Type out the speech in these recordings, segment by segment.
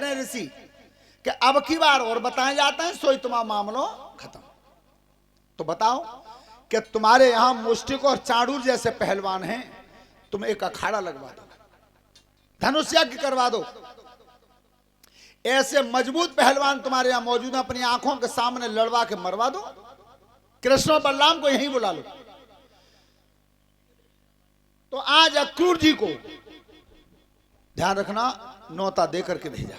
रहे हैं ऋषि कि अब की बार और बताए जाते हैं, सोई तुम्हारा मामलो खत्म। तो बताओ कि तुम्हारे यहां मुष्टिक और चाड़ूर जैसे पहलवान हैं, तुम एक अखाड़ा लगवा दो, धनुष यज्ञ करवा दो। ऐसे मजबूत पहलवान तुम्हारे यहां मौजूद हैं, अपनी आंखों के सामने लड़वा के मरवा दो। कृष्ण और बलराम को यहीं बुला लो। तो आज अक्रूर जी को ध्यान रखना, नौता देकर के भेजा।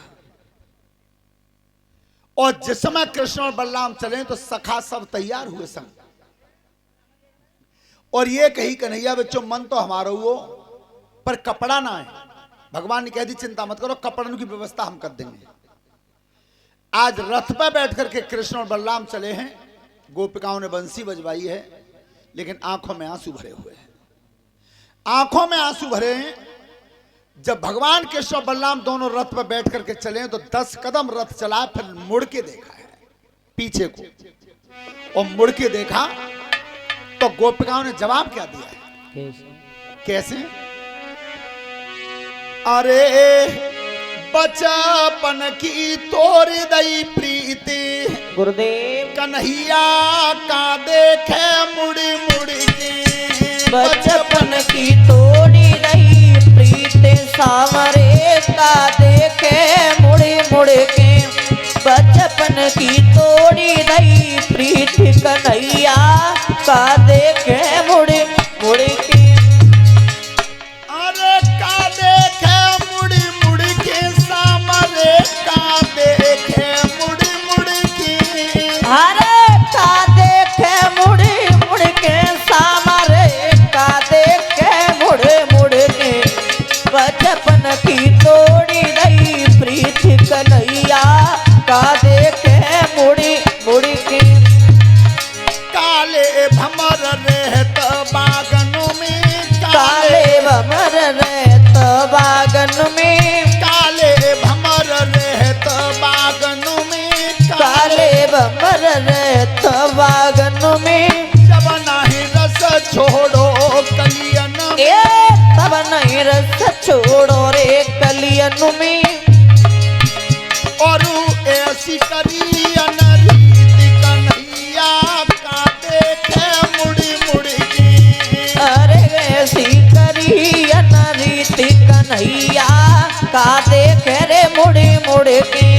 और जिस समय कृष्ण और बलराम चले तो सखा सब तैयार हुए संग, और ये कही कन्हैया बच्चों मन तो हमारा हुआ पर कपड़ा ना है। भगवान ने कह दी चिंता मत करो, कपड़ों की व्यवस्था हम कर देंगे। आज रथ पर बैठ करके कृष्ण और बलराम चले हैं, गोपिकाओं ने बंसी बजवाई है, लेकिन आंखों में आंसू भरे हुए हैं, आंखों में आंसू भरे हैं। जब भगवान कृष्ण और बलराम दोनों रथ पर बैठ करके चले तो 10 कदम रथ चला, फिर मुड़ के देखा है पीछे को, और मुड़ के देखा तो गोपिकाओं ने जवाब क्या दिया है? कैसे? अरे बचपन की तोड़ दई प्रीति गुरुदेव कन्हैया का देखे मुड़ी मुड़ी के। बचपन की तोड़ी रही प्रीत सावरे का देखे मुड़ी मुड़ के। बचपन की तोड़ी रही प्रीत कन्हैया का देखे मुड़ी मुड़ के। अरे का देखे मुड़ी मुड़ी के, सामरे का देखे मुड़ी मुड़ी के। हरे का देखे मुड़ी मुड़ के, सामरे का देखे मुड़ मुड़ के। बचपन की तोड़ी रही प्रीत कन्हैया का देखे मुड़ी मुड़ के। काले भमर रहत बागन में, काले भमर रहत बागन में, काले भमर रहत बागन में, काले भमर रहत बागन में। जब नाही रस छोड़ो कलियन में, ए तब नहीं रस छोड़ो रे कलियन में। और ऐसी करियन रीति कन्हैया का देखे मुड़ी मुड़ी की। अरे ऐसी करी अनरीति कन्हैया का देखे रे मुड़ी मुड़ी की।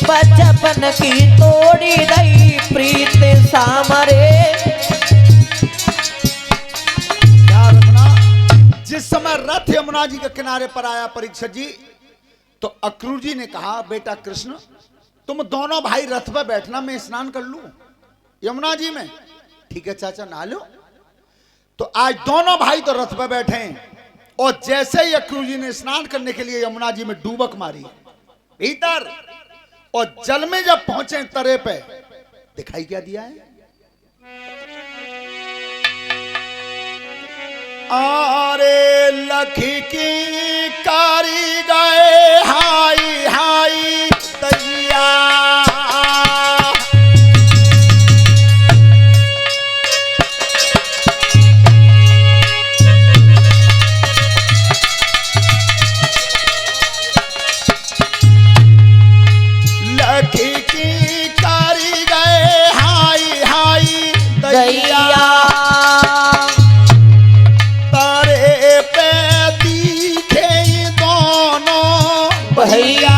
बचपन की तोड़ी रही प्रीत सामरे। ध्यान रखना, जिस समय रथ यमुना जी के किनारे पर आया परीक्षित जी, तो अक्रूर जी ने कहा बेटा कृष्ण तुम दोनों भाई रथ पर बैठना, मैं स्नान कर लूं यमुना जी में। ठीक है चाचा नहा लो। तो आज दोनों भाई तो रथ पर बैठे हैं, और जैसे ही अक्रूर जी ने स्नान करने के लिए यमुना जी में डूबक मारी भीतर, और जल में जब पहुंचे तरे पे, दिखाई क्या दिया है? आरे लखी की कारी गए हाई हाई तैया। लखी की कारी गए हाई हाई तैया। भैया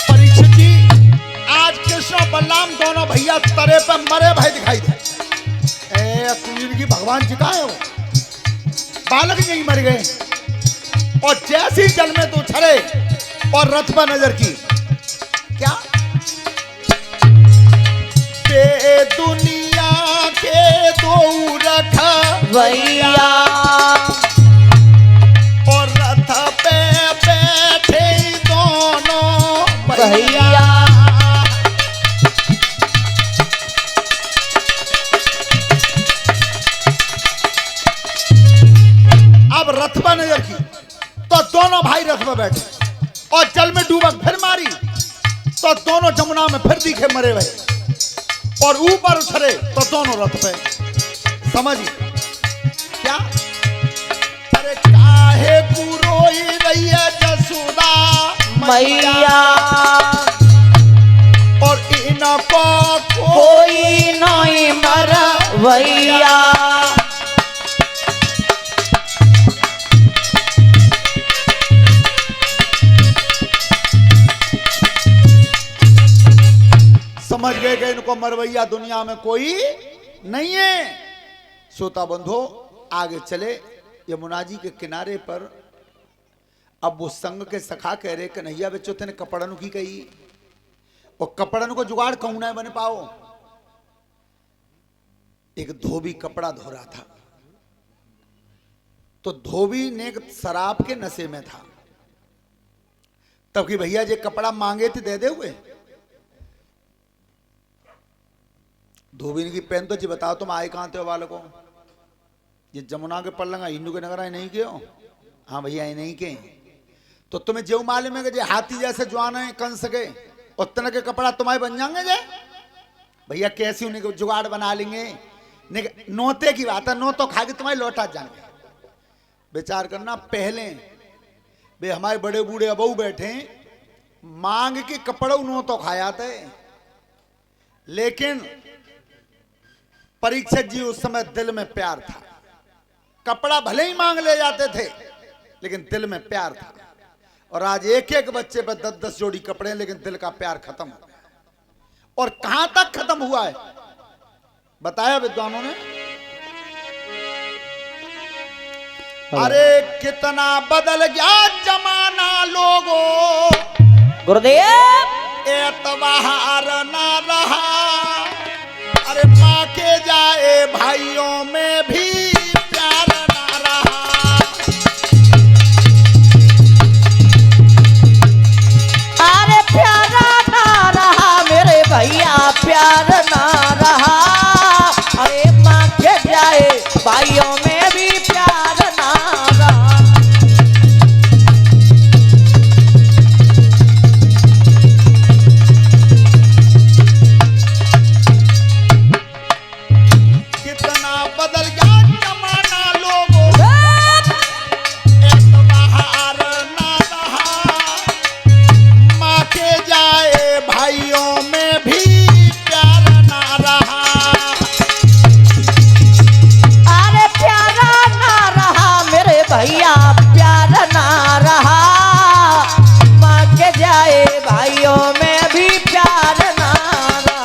परीक्षित जी, आज कृष्ण और बलराम दोनों भैया तरे पे मरे भाई दिखाई दे। अक्रूर की भगवान जी कहाँ है? वो बालक नहीं मर गए। और जैसे ही जल में तो उछले और रथ पर नजर की, क्या बे दुनिया के दो रख भैया। और रथ पे बैठे दोनों भैया। अब रथ पर नजर की तो दोनों भाई रथ पर बैठे, और जल में डूबक फिर मारी तो दोनों जमुना में फिर दिखे मरे हुए, और ऊपर उछले तो दोनों रथ पे। समझिए क्या, अरे काहे कुरोई रही है जसुदा मैया और इनको कोई नहीं मरवैया। समझ गए कि इनको मरवैया दुनिया में कोई नहीं है। श्रोता बंधो आगे चले, यमुना जी के किनारे पर अब वो संग के सखा कह रहे कन्हैया बच्चों तेने कपड़न की कही, और कपड़न को जुगाड़ कहूं ना बन पाओ। एक धोबी कपड़ा धो रहा था, तो धोबी ने शराब के नशे में था, तब कि भैया जे कपड़ा मांगे थे दे दे हुए। धोबी ने की पेन तो जी बताओ तुम आए कहां थे वालों को, ये जमुना के पल्लंगा हिंदू के नगर आए नहीं के हो। हाँ भैया आए नहीं के, तो तुम्हें जो मालूम है कि हाथी जैसे जवान है कन सके उतने के कपड़ा तुम्हारे बन जाएंगे जे भैया, कैसी उन्हें जुगाड़ बना लेंगे। नोते की बात है, नो तो खा के तुम्हारे लौटा जाएंगे। विचार करना, पहले बे हमारे बड़े बूढ़े अबू बैठे मांग के कपड़ों नो तो खाया थे, लेकिन परीक्षक जी उस समय दिल में प्यार था। कपड़ा भले ही मांग ले जाते थे लेकिन दिल में प्यार था। और आज एक एक बच्चे पर 10-10 जोड़ी कपड़े, लेकिन दिल का प्यार खत्म हो गया। और कहां तक खत्म हुआ है बताया विद्वानों ने। अरे कितना बदल गया जमाना लोगों, गुरुदेव एतबार ना रहा। अरे माँ के जाए भाइयों में भी प्यार ना रहा। अरे प्यारा ना रहा मेरे भैया, प्यार ना रहा। अरे माँ के जाए भाइयों में भी प्यार ना रहा। कितना बदल गया जमाना लोगों, एतबार ना रहा। माँ के जाए भाइयों में भी प्यार ना रहा। अरे प्यारा ना रहा मेरे भैया, प्यार ना रहा। माँ के जाए भाइयों में भी प्यार ना रहा।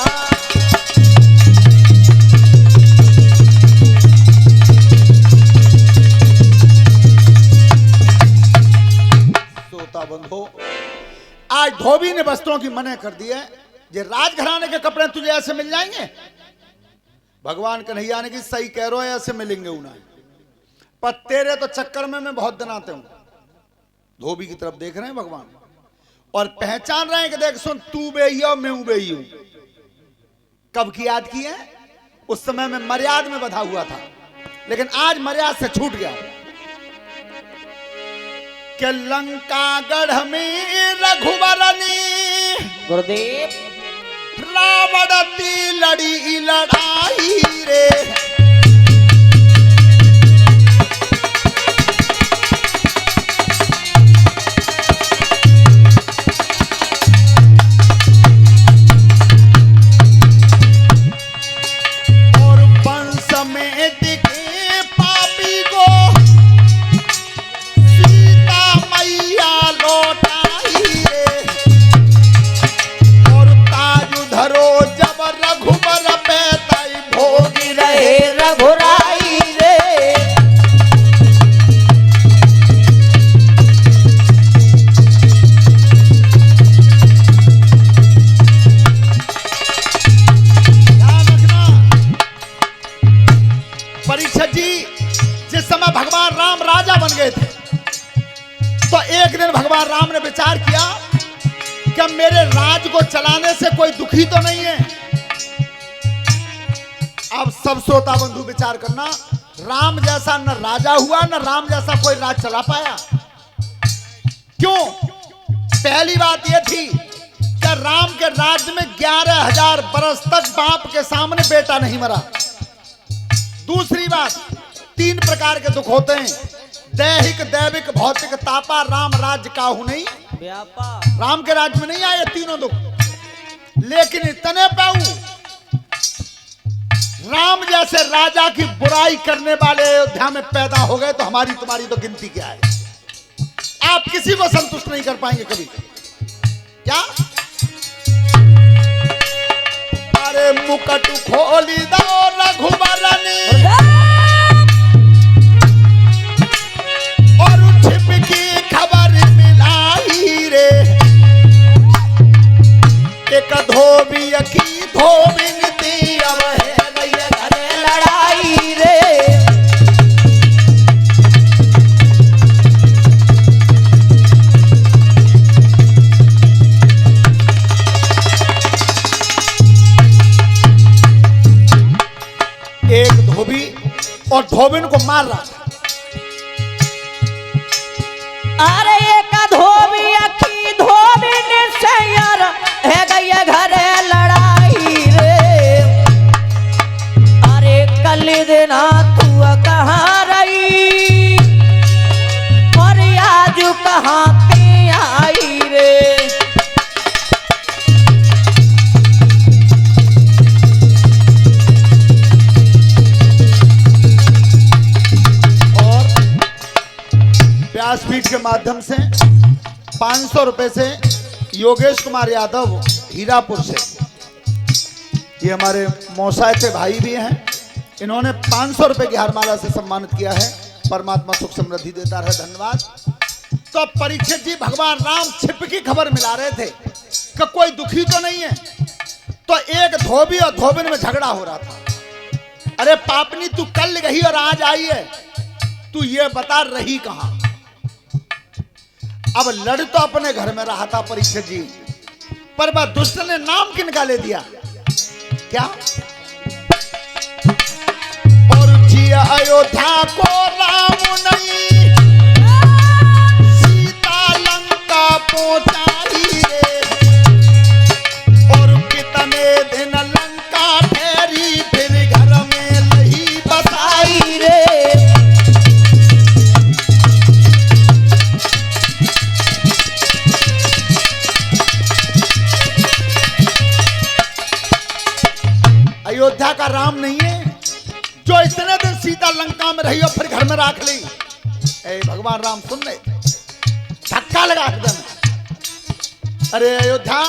श्रोता बंधु, आज धोबी ने वस्त्रों की मना कर दी है। ये राजघराने के कपड़े तुझे ऐसे मिल जाएंगे। भगवान कन्हैया ने की सही कह रहे हो, ऐसे मिलेंगे उन्हें, पर तेरे तो चक्कर में मैं बहुत दिन आते हूं। धोबी की तरफ देख रहे हैं भगवान और पहचान रहे हैं कि देख सुन, तू बेही और मैं बेही हूं। कब की याद की है? उस समय में मर्याद में बधा हुआ था, लेकिन आज मर्याद से छूट गया। कि लंका गढ़ में रघुवरनी गुरुदेव रावण ती लड़ी लड़ाई रे। और वंश में दिखे पापी को सीता मैया लौटाई रे। और ताज धरो जब रघुबर पे तई भोगी रहे रघुराई रे। ध्यान रखना, परीक्षित जी जिस समय भगवान राम राजा बन गए थे, तो एक दिन भगवान राम ने विचार किया कि मेरे राज को चलाने से कोई दुखी तो नहीं है। अब सब श्रोता बंधु विचार करना, राम जैसा न राजा हुआ न राम जैसा कोई राज चला पाया। क्यों? पहली बात यह थी कि राम के राज्य में 11,000 बरस तक बाप के सामने बेटा नहीं मरा। दूसरी बात, 3 प्रकार के दुख होते हैं, दैहिक, दैविक, भौतिक। तापा राम राज्य काहू नहीं व्यापा। राम के राज्य में नहीं आए तीनों दुख, लेकिन इतने पाऊ राम जैसे राजा की बुराई करने वाले अयोध्या में पैदा हो गए तो हमारी तुम्हारी तो गिनती क्या है। आप किसी को संतुष्ट नहीं कर पाएंगे कभी। क्या? अरे मुकुट खोली दो रघुबरनी और छिप की खबर मिलाई रे, एक धोबी की धोबिनती अब है लड़ाई रे। एक धोबी और धोबिन को मार रहा था। अरे एक धोबी अखी धोबिन से यार है गई घर लड़ाई रे। अरे कल दिन तू कहाँ रही और आज कहाँ पे आई रे। व्यासपीठ के माध्यम से 500 रुपए से योगेश कुमार यादव हीरापुर से, ये हमारे मौसाए भाई भी हैं, इन्होंने 500 रुपए की हारमाला से सम्मानित किया है। परमात्मा सुख समृद्धि देता रहे, धन्यवाद। तो परीक्षित जी भगवान राम छिप की खबर मिला रहे थे कि कोई दुखी तो नहीं है। तो एक धोबी और धोबिन में झगड़ा हो रहा था। अरे पापनी, तू कल गई और आज आई है, तू ये बता रही कहां? अब लड़ तो अपने घर में रहा था परीक्षित जी, पर वह दुष्ट ने नाम किनका ले दिया? क्या? और जी अयोध्या को राम नहीं सीता लंका पहुंचाई रे, और कितने दिन लंका ठहरी फिर घर में नहीं बसाई रे। अयोध्या का राम नहीं है जो इतने दिन सीता लंका में रही और फिर घर में राख ली। ए भगवान राम सुन रहे, धक्का लगा एकदम। अरे अयोध्या,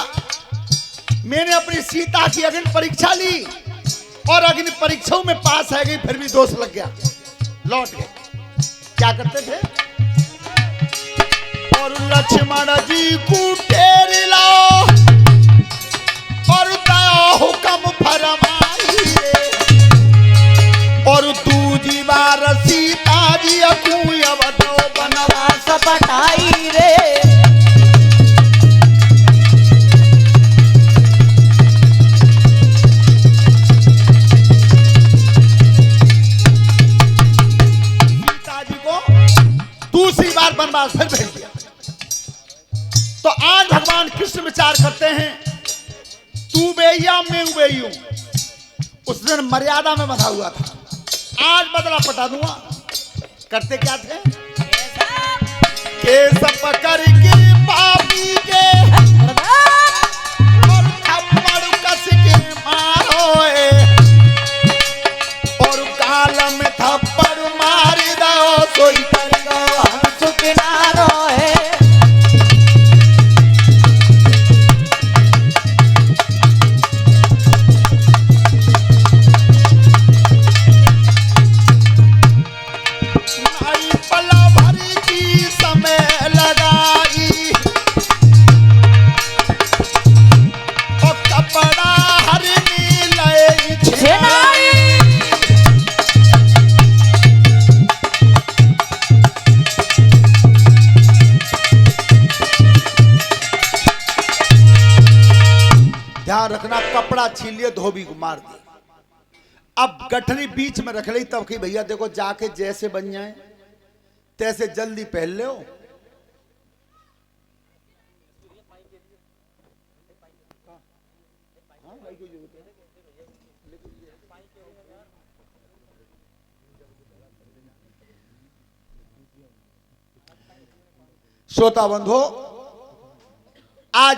मैंने अपनी सीता की अग्नि परीक्षा ली और अग्नि परीक्षाओं में पास है गई, फिर भी दोष लग गया, लौट गए। क्या करते थे? और लक्ष्मण जी को टेर लाओ और दया हुक्म फरमाई रे, और दूजी बार सीता जी अकुय बतो बनवास पटाई रे। सीता जी को दूसरी बार वनवास फिर भेज दिया। तो आज भगवान कृष्ण विचार करते हैं, तू बेया मैं बेयू। उस दिन मर्यादा में बंधा हुआ था, आज बदला पटा दूंगा। करते क्या थे? केस पकड़ के पापी के और थप्पड़ कस के मारो है, और गाल में थप्पड़ मार दो सोई कर गो हंस किनारो है। ध्यान रखना, कपड़ा छीन लिया, धोबी को मार दिया। अब गठरी बीच में रख ली, तब कि भैया देखो जाके जैसे बन जाए तैसे जल्दी पहन लो। श्रोता बंधो आज